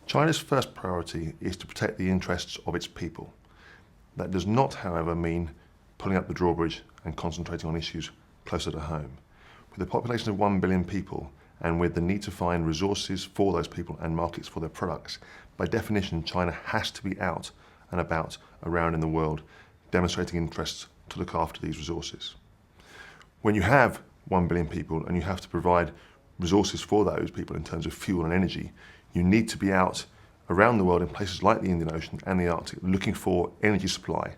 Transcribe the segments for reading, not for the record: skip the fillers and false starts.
China's first priority is to protect the interests of its people. That does not, however, mean pulling up the drawbridge and concentrating on issues closer to home. With a population of 1 billion people, and with the need to find resources for those people and markets for their products, by definition, China has to be out and about around in the world, demonstrating interests to look after these resources. When you have 1 billion people and you have to provide resources for those people in terms of fuel and energy, you need to be out around the world in places like the Indian Ocean and the Arctic looking for energy supply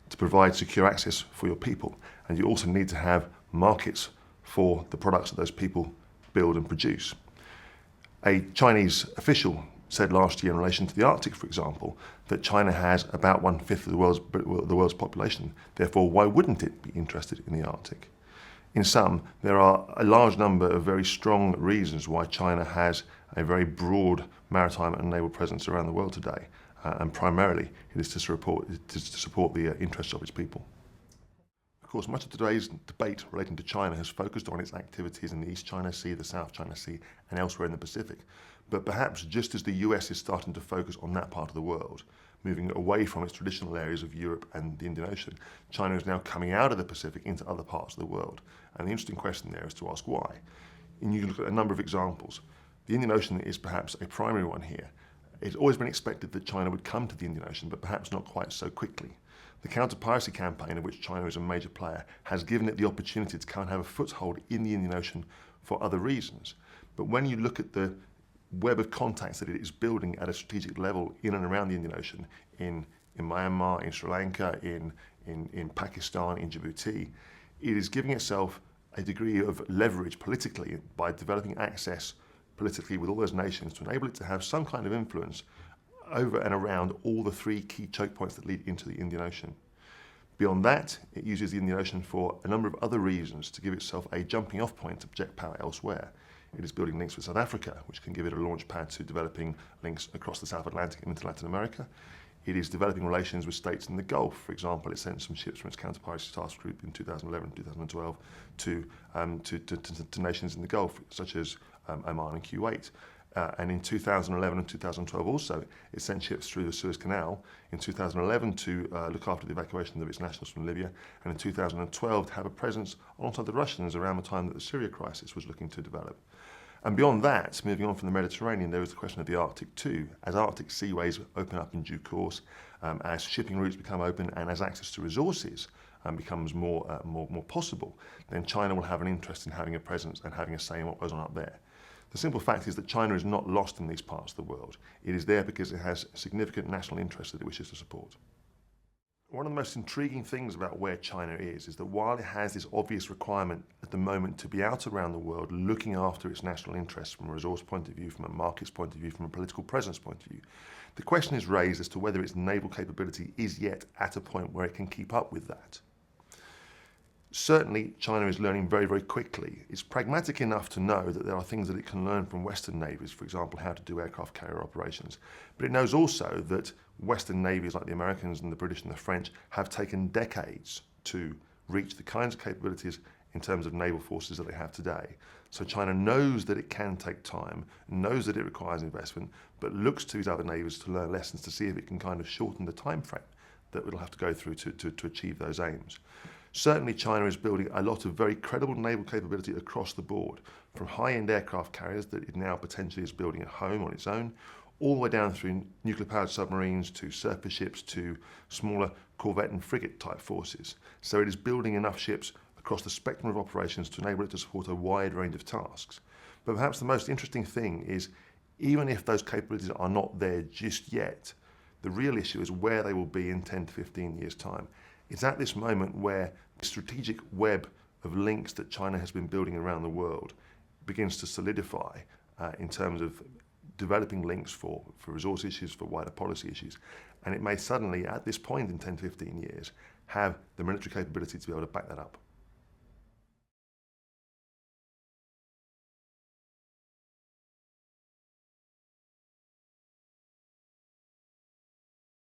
to provide secure access for your people. And you also need to have markets for the products that those people build and produce. A Chinese official said last year in relation to the Arctic, for example, that China has about 1/5 of the world's population. Therefore, why wouldn't it be interested in the Arctic? In sum, there are a large number of very strong reasons why China has a very broad maritime and naval presence around the world today, and primarily it is to support the interests of its people. Of course, much of today's debate relating to China has focused on its activities in the East China Sea, the South China Sea, and elsewhere in the Pacific. But perhaps just as the US is starting to focus on that part of the world, moving away from its traditional areas of Europe and the Indian Ocean, China is now coming out of the Pacific into other parts of the world. And the interesting question there is to ask why. And you look at a number of examples. The Indian Ocean is perhaps a primary one here. It's always been expected that China would come to the Indian Ocean, but perhaps not quite so quickly. The counter-piracy campaign, of which China is a major player, has given it the opportunity to come and have a foothold in the Indian Ocean for other reasons. But when you look at the web of contacts that it is building at a strategic level in and around the Indian Ocean, in Myanmar, in Sri Lanka, in Pakistan, in Djibouti, it is giving itself a degree of leverage politically by developing access politically with all those nations to enable it to have some kind of influence over and around all the three key choke points that lead into the Indian Ocean. Beyond that, it uses the Indian Ocean for a number of other reasons to give itself a jumping off point to project power elsewhere. It is building links with South Africa, which can give it a launch pad to developing links across the South Atlantic and into Latin America. It is developing relations with states in the Gulf. For example, it sent some ships from its counter-piracy task group in 2011, 2012 to nations in the Gulf, such as Oman and Kuwait. And in 2011 and 2012 also, it sent ships through the Suez Canal in 2011 to look after the evacuation of its nationals from Libya, and in 2012 to have a presence alongside the Russians around the time that the Syria crisis was looking to develop. And beyond that, moving on from the Mediterranean, there was the question of the Arctic too. As Arctic seaways open up in due course, as shipping routes become open, and as access to resources becomes more possible, then China will have an interest in having a presence and having a say in what goes on up there. The simple fact is that China is not lost in these parts of the world. It is there because it has significant national interests that it wishes to support. One of the most intriguing things about where China is that while it has this obvious requirement at the moment to be out around the world looking after its national interests from a resource point of view, from a markets point of view, from a political presence point of view, the question is raised as to whether its naval capability is yet at a point where it can keep up with that. Certainly, China is learning very, very quickly. It's pragmatic enough to know that there are things that it can learn from Western navies, for example, how to do aircraft carrier operations. But it knows also that Western navies like the Americans and the British and the French have taken decades to reach the kinds of capabilities in terms of naval forces that they have today. So China knows that it can take time, knows that it requires investment, but looks to these other navies to learn lessons to see if it can kind of shorten the time frame that it'll have to go through to achieve those aims. Certainly, China is building a lot of very credible naval capability across the board, from high-end aircraft carriers that it now potentially is building at home on its own, all the way down through nuclear-powered submarines to surface ships to smaller corvette and frigate-type forces. So it is building enough ships across the spectrum of operations to enable it to support a wide range of tasks. But perhaps the most interesting thing is, even if those capabilities are not there just yet, the real issue is where they will be in 10 to 15 years' time. It's at this moment where the strategic web of links that China has been building around the world begins to solidify in terms of developing links for resource issues, for wider policy issues. And it may suddenly, at this point in 10 to 15 years, have the military capability to be able to back that up.